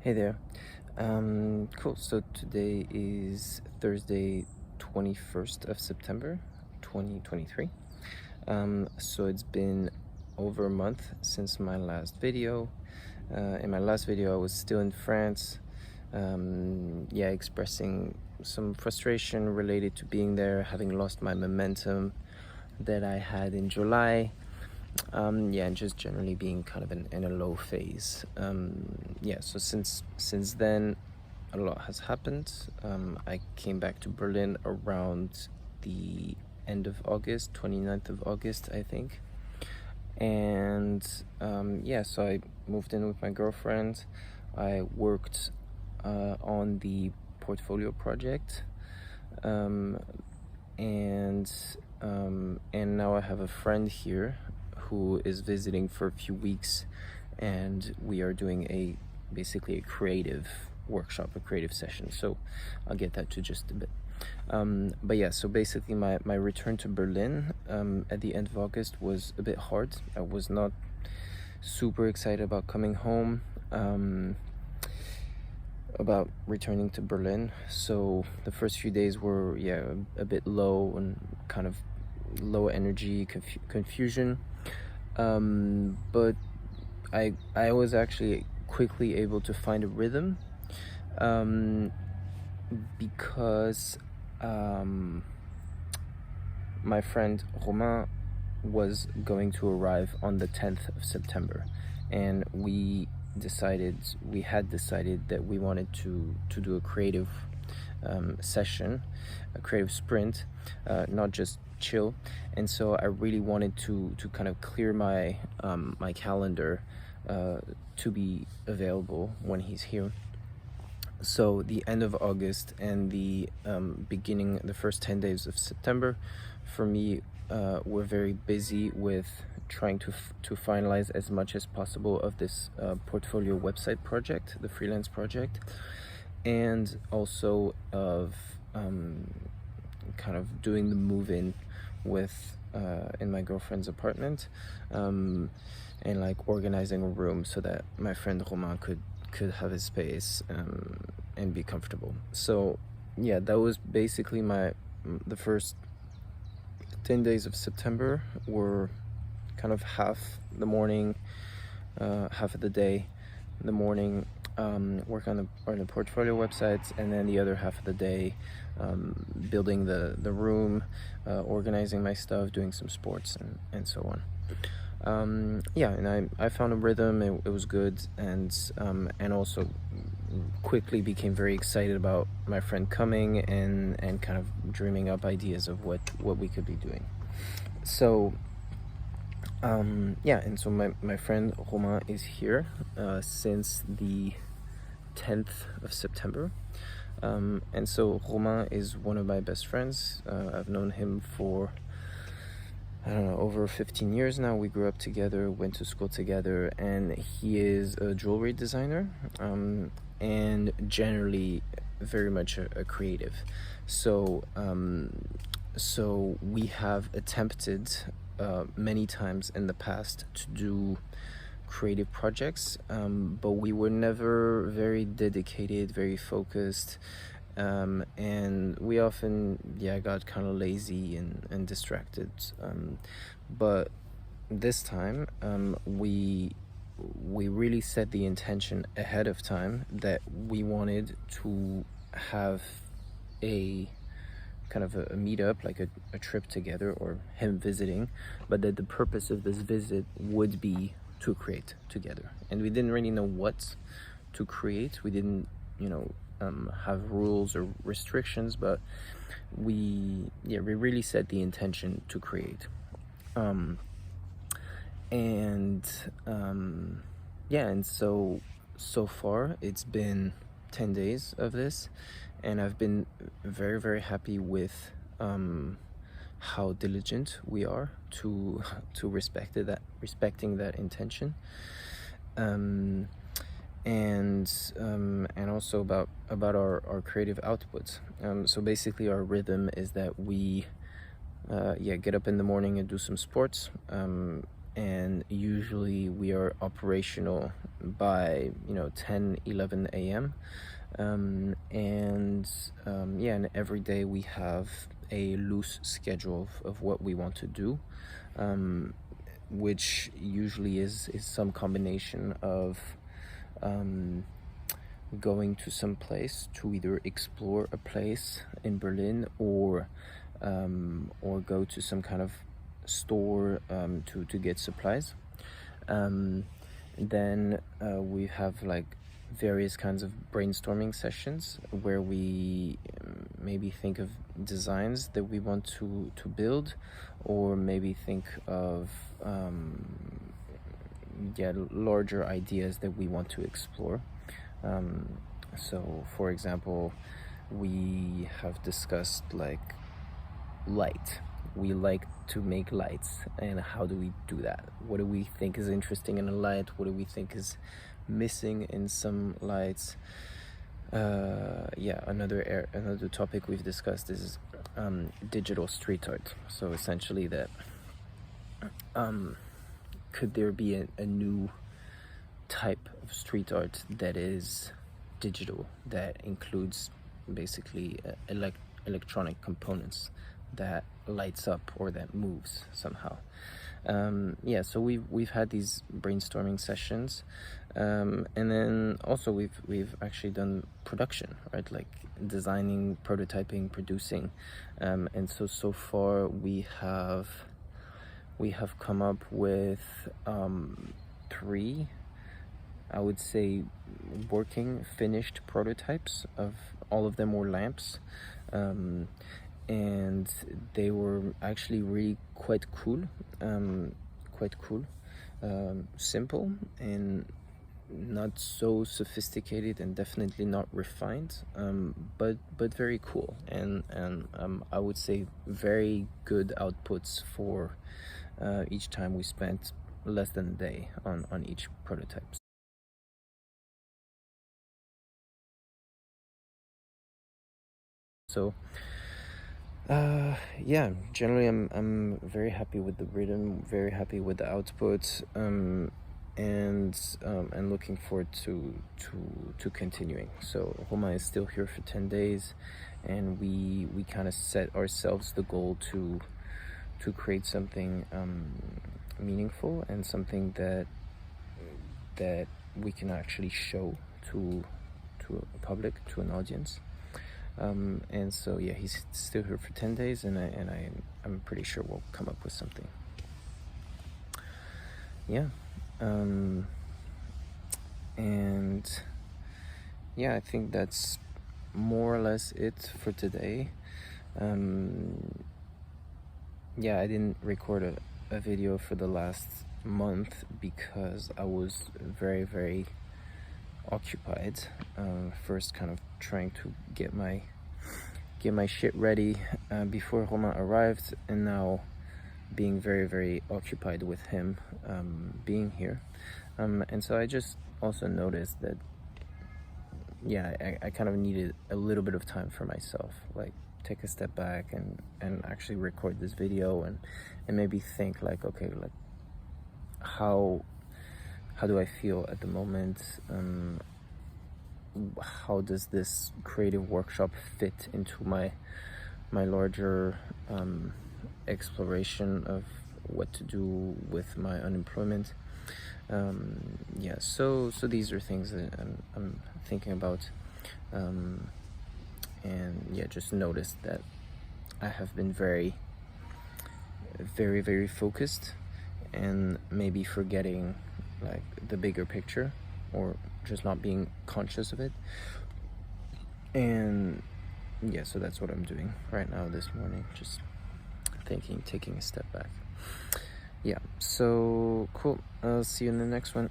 Hey there. Cool. So today is Thursday, 21st of September, 2023. So it's been over a month since my last video. In my last video, I was still in France, expressing some frustration related to being there, having lost my momentum that I had in July. And just generally being kind of in a low phase. So since then, a lot has happened. I came back to Berlin around the end of August, 29th of August, I think. And so I moved in with my girlfriend. I worked on the portfolio project. And now I have a friend here who is visiting for a few weeks, and we are doing basically a creative workshop, a creative session. So I'll get that to just a bit. So basically my return to Berlin at the end of August was a bit hard. I was not super excited about coming home, about returning to Berlin. So the first few days were a bit low and kind of low energy, confusion. But I was actually quickly able to find a rhythm, because my friend Romain was going to arrive on the 10th of September, and we had decided that we wanted to do a creative session, a creative sprint, not just chill. And so I really wanted to kind of clear my my calendar to be available when he's here. So the end of August and the first 10 days of September for me were very busy with trying to finalize as much as possible of this portfolio website project, the freelance project, and also of kind of doing the move-in with in my girlfriend's apartment, and like organizing a room so that my friend Romain could have his space and be comfortable. So yeah, that was basically the first 10 days of September were kind of half the morning, half of the day in the morning, work on the portfolio websites, and then the other half of the day building the room, organizing my stuff, doing some sports and so on. And I found a rhythm. It was good, and also quickly became very excited about my friend coming and kind of dreaming up ideas of what we could be doing. So and so my friend Romain is here since the 10th of September. And so Romain is one of my best friends. I've known him for, I don't know, over 15 years now. We grew up together, went to school together, and he is a jewelry designer, and generally very much a creative. So we have attempted many times in the past to do creative projects, but we were never very dedicated, very focused, and we often got kind of lazy and distracted, but this time we really set the intention ahead of time that we wanted to have a kind of a meetup, like a trip together, or him visiting, but that the purpose of this visit would be to create together. And we didn't really know what to create. We didn't have rules or restrictions, but we really set the intention to create. And so far it's been 10 days of this, and I've been very, very happy with how diligent we are to respecting that intention, and also about our creative outputs. So basically our rhythm is that we get up in the morning and do some sports, and usually we are operational by 10-11 a.m. And every day we have a loose schedule of what we want to do, which usually is some combination of going to some place to either explore a place in Berlin or go to some kind of store to get supplies. Then we have like various kinds of brainstorming sessions where we maybe think of designs that we want to build, or maybe think of larger ideas that we want to explore. So for example, we have discussed like light. We like to make lights, and how do we do that? What do we think is interesting in a light? What do we think is missing in some lights? Another topic we've discussed is digital street art. So essentially that could there be a new type of street art that is digital, that includes basically electronic components, that lights up or that moves somehow. So we've had these brainstorming sessions, and then also we've actually done production, right? Like designing, prototyping, producing, and so far we have come up with 3, I would say, working finished prototypes. Of all of them were lamps, and they were actually really quite cool, simple and not so sophisticated, and definitely not refined, but very cool, and I would say very good outputs for each time. We spent less than a day on each prototype. So generally I'm very happy with the rhythm, very happy with the output, and looking forward to continuing. So Romain is still here for 10 days, and we kind of set ourselves the goal to create something meaningful, and something that we can actually show to a public, to an audience. And so he's still here for 10 days, and I'm pretty sure we'll come up with something. I think that's more or less it for today. I didn't record a video for the last month because I was very, very occupied. First kind of trying to get my shit ready before Romain arrived, and now being very, very occupied with him being here. And so I just also noticed that I kind of needed a little bit of time for myself, like take a step back and actually record this video, and maybe think like, okay, like how do I feel at the moment? How does this creative workshop fit into my larger exploration of what to do with my unemployment? So these are things that I'm thinking about, and just noticed that I have been very, very, very focused, and maybe forgetting like the bigger picture, or just not being conscious of it. And so that's what I'm doing right now this morning, just thinking, taking a step back. So cool. I'll see you in the next one.